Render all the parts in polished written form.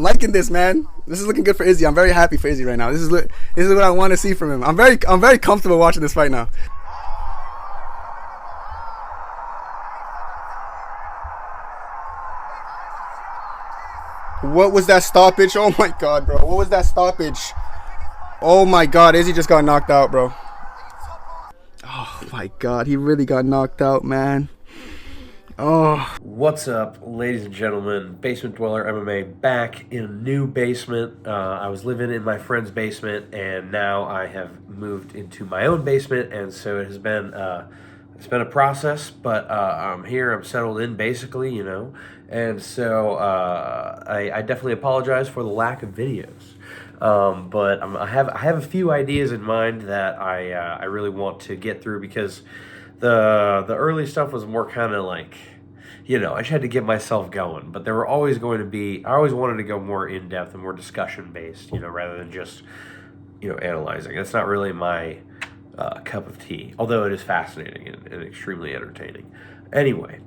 I'm liking this, man. This is looking good for Izzy. I'm very happy for Izzy right now. This is what I want to see from him. I'm very comfortable watching this fight now. What was that stoppage? Oh my god, bro. What was that stoppage? Oh my god, Izzy just got knocked out, bro. Oh my god, he really got knocked out, man. Oh. What's up, ladies and gentlemen? Basement Dweller MMA back in a new basement. I was living in my friend's basement, and now I have moved into my own basement, and so it has been a process, but I'm here. I'm settled in, basically, you know, and so I definitely apologize for the lack of videos. But I have a few ideas in mind that I really want to get through, because the early stuff was more kind of like, you know, I just had to get myself going. But there were always going to be, I always wanted to go more in depth and more discussion based, you know, rather than just, you know, analyzing. That's not really my cup of tea, although it is fascinating and extremely entertaining. Anyway,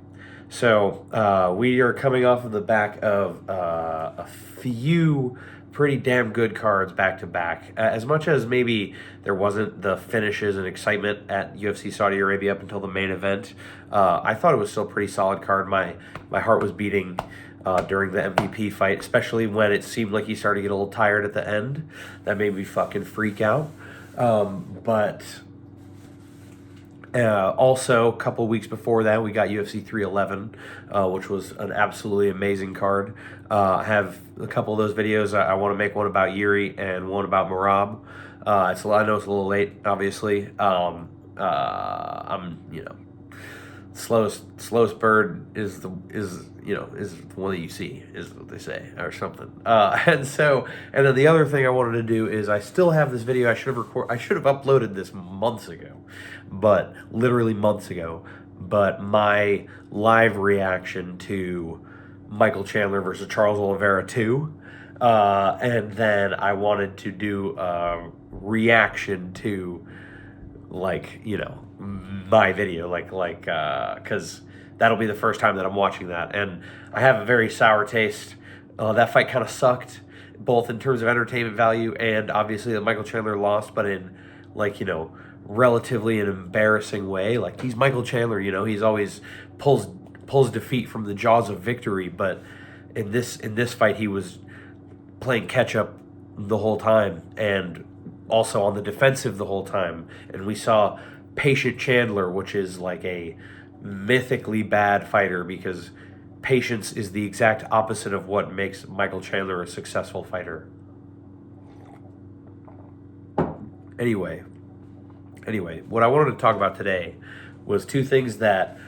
so we are coming off of the back of a few pretty damn good cards back to back. As much as maybe there wasn't the finishes and excitement at UFC Saudi Arabia up until the main event, I thought it was still a pretty solid card. My heart was beating during the MVP fight, especially when it seemed like he started to get a little tired at the end. That made me fucking freak out. But also, a couple weeks before that, we got UFC 311, which was an absolutely amazing card. I have a couple of those videos. I want to make one about Yuri and one about Marab. I know it's a little late, obviously. I'm, you know, slowest bird is the one that you see, is what they say, or something. And then the other thing I wanted to do is, I still have this video. I should have uploaded this months ago, but literally months ago. But my live reaction to Michael Chandler versus Charles Oliveira 2, and then I wanted to do a reaction to, like, you know, my video, because that'll be the first time that I'm watching that, and I have a very sour taste. That fight kind of sucked, both in terms of entertainment value and obviously that Michael Chandler lost, but in, like, you know, relatively an embarrassing way. Like, he's Michael Chandler, you know, he's always pulls defeat from the jaws of victory, but in this fight he was playing catch up the whole time, and also on the defensive the whole time. And we saw patient Chandler, which is like a mythically bad fighter, because patience is the exact opposite of what makes Michael Chandler a successful fighter. Anyway, what I wanted to talk about today was two things that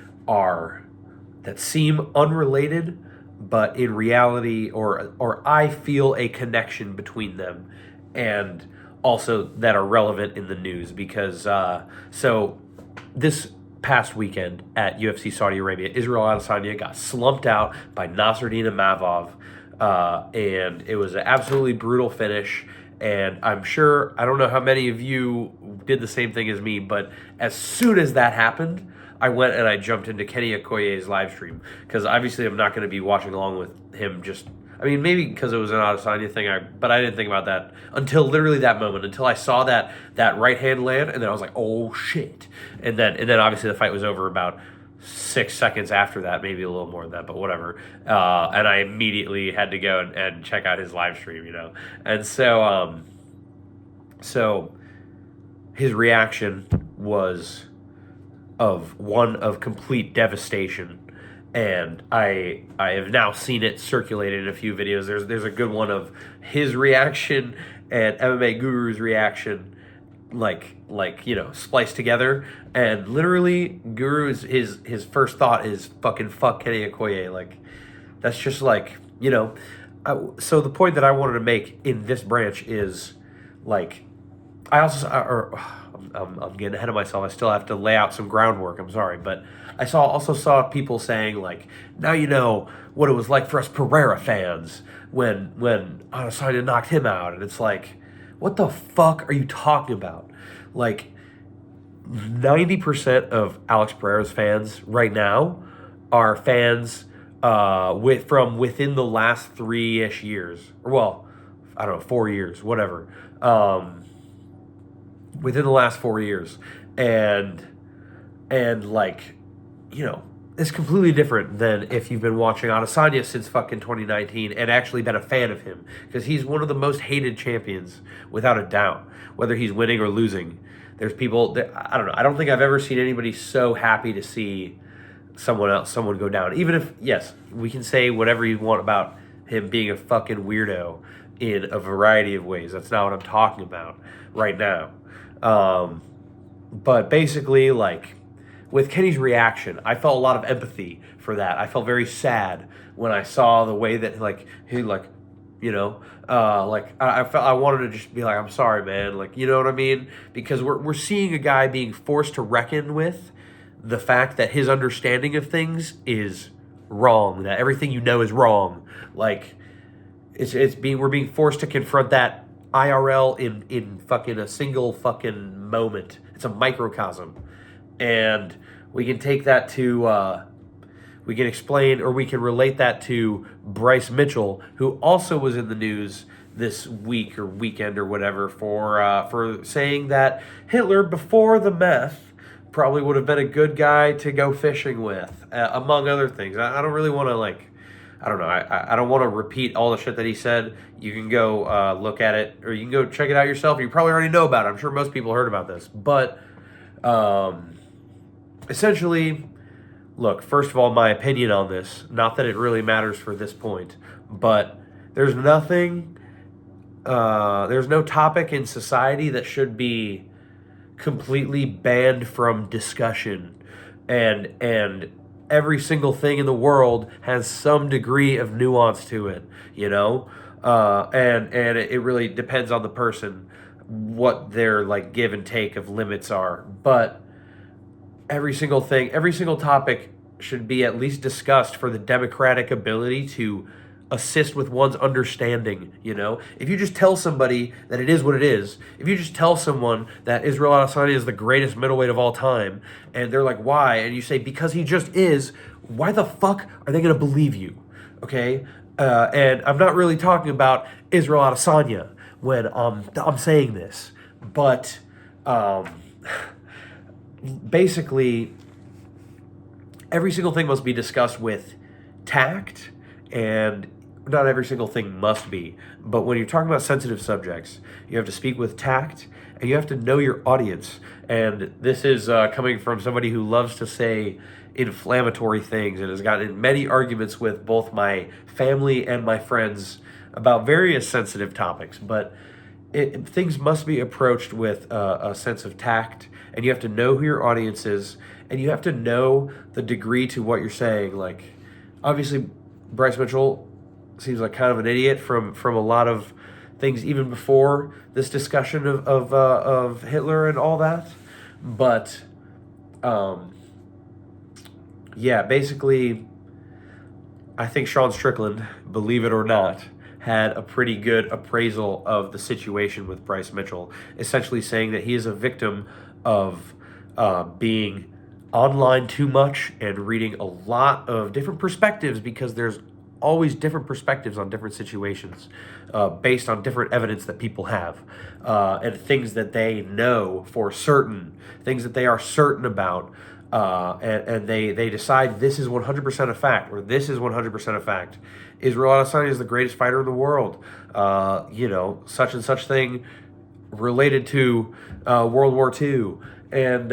seem unrelated, but in reality, or I feel a connection between them, and also that are relevant in the news, because so this past weekend at UFC Saudi Arabia, Israel Adesanya got slumped out by Nasruddin Imavov, and it was an absolutely brutal finish. And I'm sure, I don't know how many of you did the same thing as me, but as soon as that happened, I went and I jumped into Kenny Okoye's live stream, because obviously I'm not going to be watching along with him. Just, I mean, maybe because it was an Adesanya thing, but I didn't think about that until literally that moment, until I saw that right hand land, and then I was like, oh shit. And then obviously the fight was over about 6 seconds after that, maybe a little more than that, but whatever. And I immediately had to go and check out his live stream, you know. And so his reaction was one of complete devastation. And I have now seen it circulated in a few videos. There's a good one of his reaction and MMA Guru's reaction, like you know, spliced together. And literally, Guru's his first thought is fucking fuck Kenny Okoye. Like, that's just like, you know. So the point that I wanted to make in this branch is, like, I'm getting ahead of myself. I still have to lay out some groundwork. I'm sorry, but I also saw people saying, like, now you know what it was like for us Pereira fans when Adesanya knocked him out. And it's like, what the fuck are you talking about? Like, 90% of Alex Pereira's fans right now are fans from within the last 3-ish years, or well, I don't know, 4 years, whatever. Within the last 4 years, and like, you know, it's completely different than if you've been watching Adesanya since fucking 2019 and actually been a fan of him, because he's one of the most hated champions without a doubt, whether he's winning or losing. There's people that, I don't know, I don't think I've ever seen anybody so happy to see someone go down. Even if, yes, we can say whatever you want about him being a fucking weirdo in a variety of ways. That's not what I'm talking about right now. But basically, like, with Kenny's reaction, I felt a lot of empathy for that. I felt very sad when I saw the way that, like, he, like, you know, like, I felt, I wanted to just be like, I'm sorry, man, like, you know what I mean? Because we're seeing a guy being forced to reckon with the fact that his understanding of things is wrong, that everything you know is wrong. Like, we're being forced to confront that IRL in fucking a single fucking moment. It's a microcosm. And we can take that to, we can explain, or we can relate that to Bryce Mitchell, who also was in the news this week or weekend or whatever for saying that Hitler, before the meth, probably would have been a good guy to go fishing with, among other things. I don't really want to, like, I don't know. I don't want to repeat all the shit that he said. You can go look at it, or you can go check it out yourself. You probably already know about it. I'm sure most people heard about this. But essentially, look, first of all, my opinion on this, not that it really matters for this point, but there's nothing, there's no topic in society that should be completely banned from discussion. And every single thing in the world has some degree of nuance to it, you know? And it really depends on the person what their, like, give and take of limits are. But every single thing, every single topic should be at least discussed for the democratic ability to assist with one's understanding, you know? If you just tell somebody that it is what it is, if you just tell someone that Israel Adesanya is the greatest middleweight of all time, and they're like, why? And you say, because he just is, why the fuck are they going to believe you? Okay? And I'm not really talking about Israel Adesanya when I'm saying this, but basically, every single thing must be discussed with tact, and not every single thing must be. But when you're talking about sensitive subjects, you have to speak with tact, and you have to know your audience. And this is coming from somebody who loves to say inflammatory things and has gotten in many arguments with both my family and my friends about various sensitive topics. But things must be approached with a sense of tact, and you have to know who your audience is, and you have to know the degree to what you're saying. Like, obviously, Bryce Mitchell seems like kind of an idiot from a lot of things even before this discussion of Hitler and all that. But yeah, basically, I think Sean Strickland, believe it or not, had a pretty good appraisal of the situation with Bryce Mitchell, essentially saying that he is a victim of being online too much and reading a lot of different perspectives, because there's always different perspectives on different situations based on different evidence that people have and things that they know for certain, things that they are certain about, and they decide this is 100% a fact, or this is 100% a fact. Israel Adesanya is the greatest fighter in the world. You know, such and such thing related to World War II, and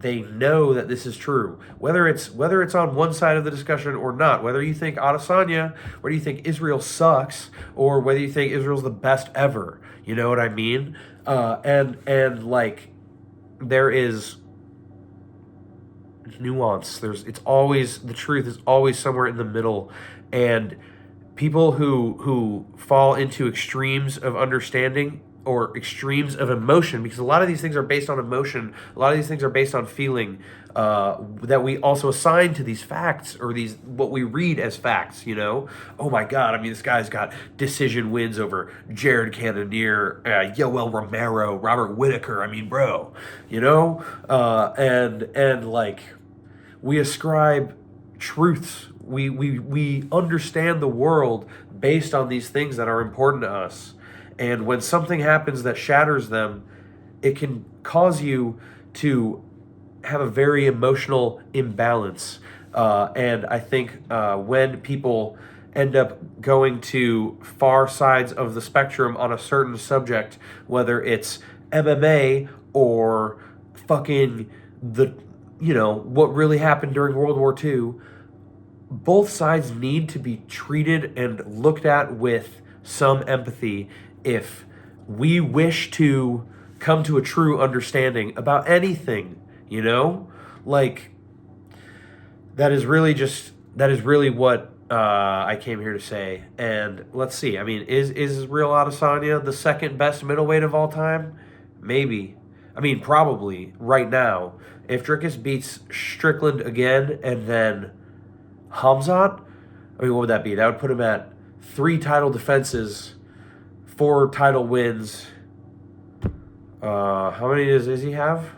they know that this is true, whether it's on one side of the discussion or not. Whether you think Adesanya, whether you think Israel sucks, or whether you think Israel's the best ever, you know what I mean? And like, there is nuance. It's always, the truth is always somewhere in the middle, and people who fall into extremes of understanding or extremes of emotion, because a lot of these things are based on emotion, a lot of these things are based on feeling, that we also assign to these facts, or these, what we read as facts, you know? Oh my God, I mean, this guy's got decision wins over Jared Cannonier, Yoel Romero, Robert Whitaker, I mean, bro, you know? And like, we ascribe truths. We understand the world based on these things that are important to us. And when something happens that shatters them, it can cause you to have a very emotional imbalance. And I think when people end up going to far sides of the spectrum on a certain subject, whether it's MMA or fucking what really happened during World War II, both sides need to be treated and looked at with some empathy if we wish to come to a true understanding about anything, Like, that is really what I came here to say. And let's see. I mean, is Real Adesanya the second best middleweight of all time? Maybe. I mean, probably right now. If Dricus beats Strickland again and then Hamzat, I mean, what would that be? That would put him at 3 title defenses, 4 title wins. How many does Izzy have?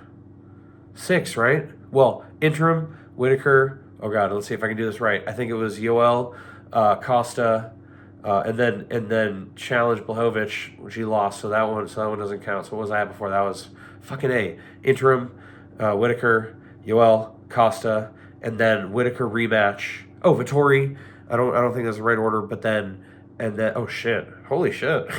6, right? Well, interim, Whitaker. Oh God, let's see if I can do this right. I think it was Yoel, Costa, and then challenge Blachowicz, which he lost. So that one doesn't count. So what was I at before? That was fucking A. Interim, Whitaker, Yoel, Costa, and then Whitaker rematch. Oh, Vittori. I don't think that's the right order, but then oh shit. Holy shit.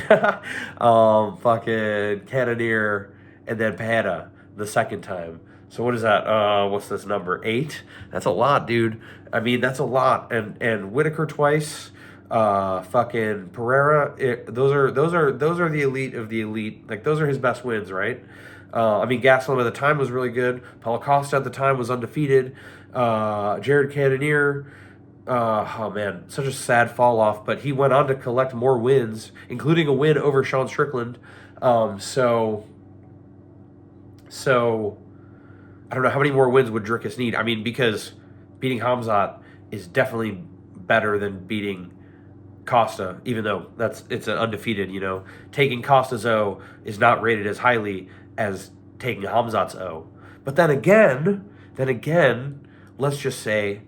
Fucking Cannonier and then Pajeda the second time. So what is that? What's this number? 8? That's a lot, dude. I mean, that's a lot. And Whitaker twice. Fucking Pereira. Those are the elite of the elite. Like, those are his best wins, right? I mean, Gastelum at the time was really good. Paulo Costa at the time was undefeated. Jared Cannonier. Oh man, such a sad fall off. But he went on to collect more wins, including a win over Sean Strickland. So I don't know how many more wins would Dricus need. I mean, because beating Hamzat is definitely better than beating Costa, even though it's an undefeated. Taking Costa's O is not rated as highly as taking Hamzat's O. But then again, let's just say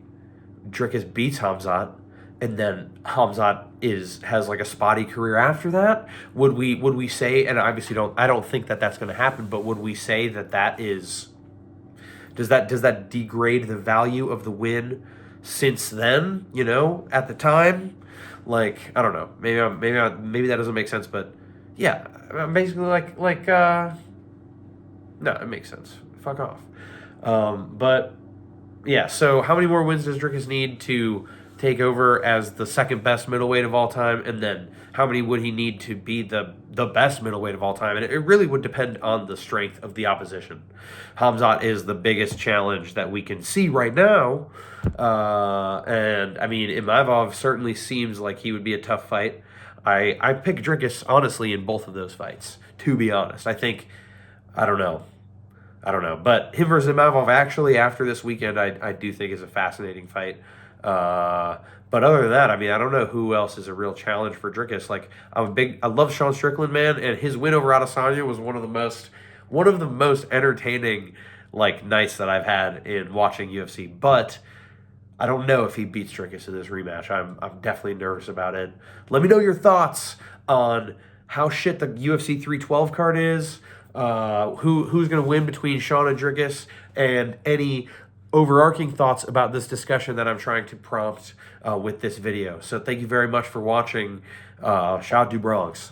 Dricus beats Hamzat, and then Hamzat has like a spotty career after that. Would we say? And obviously I don't think that that's going to happen. But would we say that is? Does that degrade the value of the win since then? At the time, like, I don't know. Maybe that doesn't make sense. But yeah, basically like no, it makes sense. Fuck off. But yeah. So how many more wins does Dricus need to take over as the second best middleweight of all time, and then how many would he need to be the best middleweight of all time? And it really would depend on the strength of the opposition. Hamzat is the biggest challenge that we can see right now, and I mean, Imavov certainly seems like he would be a tough fight. I pick Dricus honestly in both of those fights, to be honest. I don't know. But him versus Imavov actually after this weekend, I do think is a fascinating fight. But other than that, I mean, I don't know who else is a real challenge for Dricus. Like, I love Sean Strickland, man, and his win over Adesanya was one of the most entertaining nights that I've had in watching UFC. But I don't know if he beats Dricus in this rematch. I'm definitely nervous about it. Let me know your thoughts on how shit the UFC 312 card is. Who's going to win between Sean and Dricus, and any overarching thoughts about this discussion that I'm trying to prompt with this video. So thank you very much for watching. Shout out to Bronx.